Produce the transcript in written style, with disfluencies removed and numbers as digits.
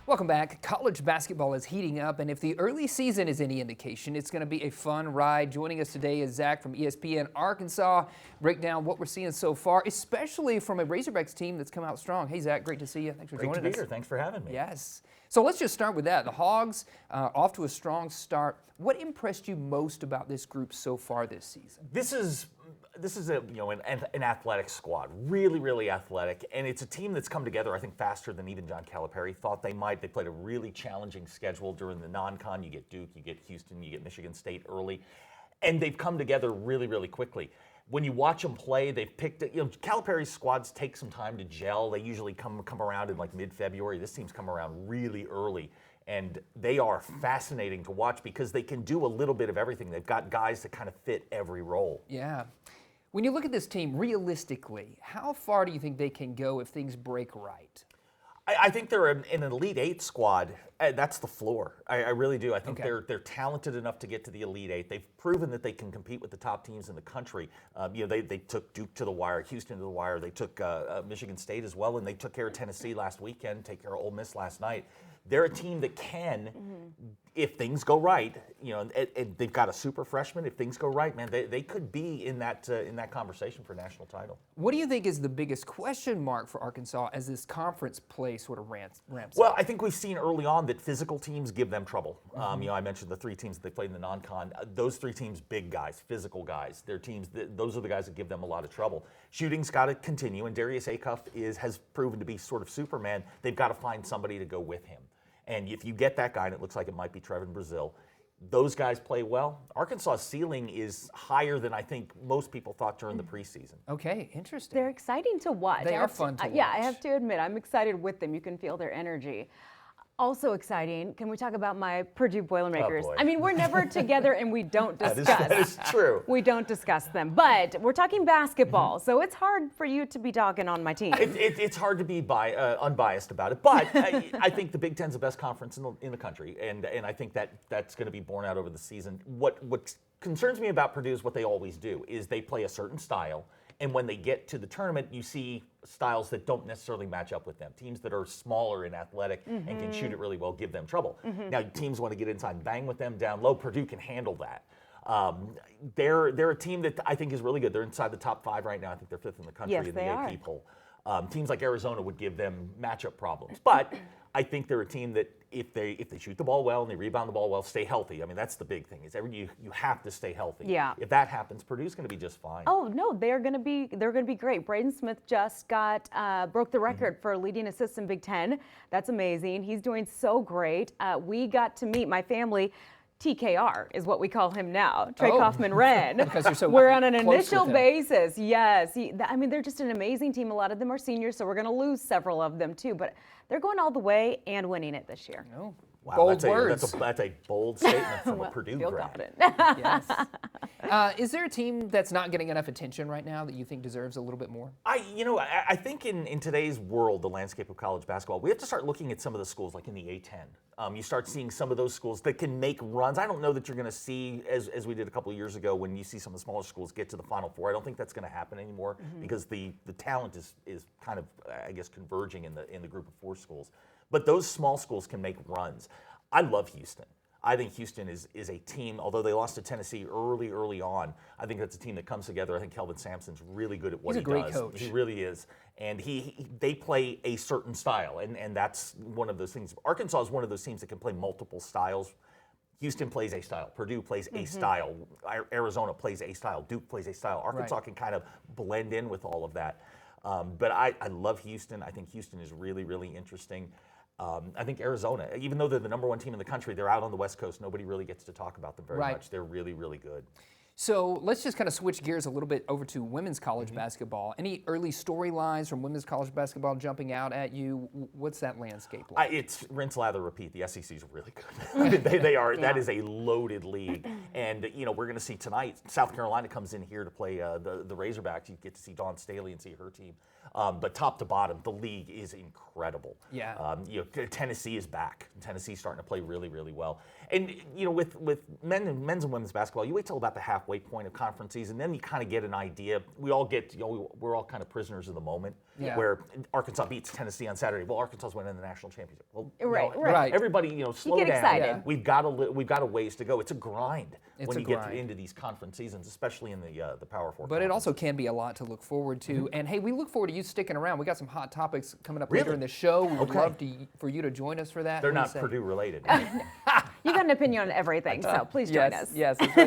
Welcome back. College basketball is heating up, and if the early season is any indication, it's going to be a fun ride. Joining us today is Zach from ESPN Arkansas. Break down what we're seeing so far, especially from a Razorbacks team that's come out strong. Hey, Zach, great to see you. Thanks for joining us. Great to be here. Thanks for having me. Yes. So let's just start with that. The Hogs off to a strong start. What impressed you most about this group so far this season? This is an athletic squad, really athletic, and it's a team that's come together I think faster than even John Calipari thought they might. They played a really challenging schedule during the non-con. You get Duke, you get Houston, you get Michigan State early, and they've come together really quickly. When you watch them play, they've picked it. Calipari's squads take some time to gel. They usually come around in like mid-February. This team's come around really early. And they are fascinating to watch because they can do a little bit of everything. They've got guys that kind of fit every role. Yeah. When you look at this team, realistically, how far do you think they can go if things break right? I think they're an Elite Eight squad. That's the floor. I really do. I think they're talented enough to get to the Elite Eight. They've proven that they can compete with the top teams in the country. They took Duke to the wire, Houston to the wire. They took Michigan State as well, and they took care of Tennessee last weekend, take care of Ole Miss last night. They're a team that can, if things go right, and they've got a super freshman. If things go right, man, they could be in that conversation for a national title. What do you think is the biggest question mark for Arkansas as this conference play sort of ramps Well, up? I think we've seen early on that physical teams give them trouble. I mentioned the three teams that they played in the non-con. Those three teams, big guys, physical guys. They're teams those are the guys that give them a lot of trouble. Shooting's got to continue, and Darius Acuff has proven to be sort of Superman. They've got to find somebody to go with him. And if you get that guy, and it looks like it might be Trevin Brazil, those guys play well. Arkansas' ceiling is higher than I think most people thought during the preseason. Okay, interesting. They're exciting to watch. They are fun to watch. Yeah, I have to admit, I'm excited with them. You can feel their energy. Also exciting, can we talk about my Purdue Boilermakers? Oh, boy. I mean, we're never together and we don't discuss. That is true. We don't discuss them, but we're talking basketball, so it's hard for you to be talking on my team. It's hard to be unbiased about it, but I think the Big Ten's the best conference in the country, and I think that's going to be borne out over the season. What concerns me about Purdue is what they always do, is they play a certain style, and when they get to the tournament, you see styles that don't necessarily match up with them. Teams that are smaller and athletic and can shoot it really well give them trouble. Now, teams want to get inside and bang with them down low. Purdue can handle that. They're a team that I think is really good. They're inside the top 5 right now. I think they're 5th in the country in the AP poll. Teams like Arizona would give them matchup problems. But I think they're a team that if they shoot the ball well and they rebound the ball well, stay healthy. I mean, that's the big thing. Is you have to stay healthy. Yeah. If that happens, Purdue's going to be just fine. Oh no, they're going to be great. Braden Smith just broke the record for leading assists in Big Ten. That's amazing. He's doing so great. We got to meet my family. TKR is what we call him now, Trey Kaufman-Renn. Because you're so we're on an close initial with him. basis. Yes, they're just an amazing team. A lot of them are seniors, so we're going to lose several of them too. But they're going all the way and winning it this year. Oh, Wow, bold words. That's a bold statement from a Purdue Feel grad. confident. Yes. Is there a team that's not getting enough attention right now that you think deserves a little bit more? I think in today's world, the landscape of college basketball, we have to start looking at some of the schools like in the A10. You start seeing some of those schools that can make runs. I don't know that you're going to see, as we did a couple of years ago, when you see some of the smaller schools get to the Final Four. I don't think that's going to happen anymore because the talent is kind of, I guess, converging in the group of 4 schools. But those small schools can make runs. I love Houston. I think Houston is a team, although they lost to Tennessee early on, I think that's a team that comes together. I think Kelvin Sampson's really good at what he does. He's a great coach. He really is. And they play a certain style, and that's one of those things. Arkansas is one of those teams that can play multiple styles. Houston plays a style. Purdue plays a style. Arizona plays a style. Duke plays a style. Arkansas can kind of blend in with all of that. But I love Houston. I think Houston is really interesting. I think Arizona, even though they're the number 1 team in the country, they're out on the West Coast. Nobody really gets to talk about them very much. They're really good. So let's just kind of switch gears a little bit over to women's college basketball. Any early storylines from women's college basketball jumping out at you? What's that landscape like? It's rinse, lather, repeat. The SEC is really good. I mean, they are. Yeah. That is a loaded league. And, we're going to see tonight, South Carolina comes in here to play the Razorbacks. You get to see Dawn Staley and see her team. But top to bottom, the league is incredible. Yeah. Tennessee is back. Tennessee's starting to play really well. And, with men's and women's basketball, you wait till about the halfway point of conference season, then you kind of get an idea. We all get, we're all kind of prisoners of the moment. Yeah. where Arkansas beats Tennessee on Saturday. Well, Arkansas's winning the national championship. Well, Right, no, right. Everybody, slow get down. excited. Yeah. We've got a ways to go. It's a grind It's when a you get grind. into these conference seasons, especially in the Power Four. But it also can be a lot to look forward to. And hey, we look forward to you sticking around. We got some hot topics coming up later Really? in the show. We would Okay. love for you to join us for that. They're What do you not say? Purdue related. You got an opinion on everything, so please join us. Yes, that's right.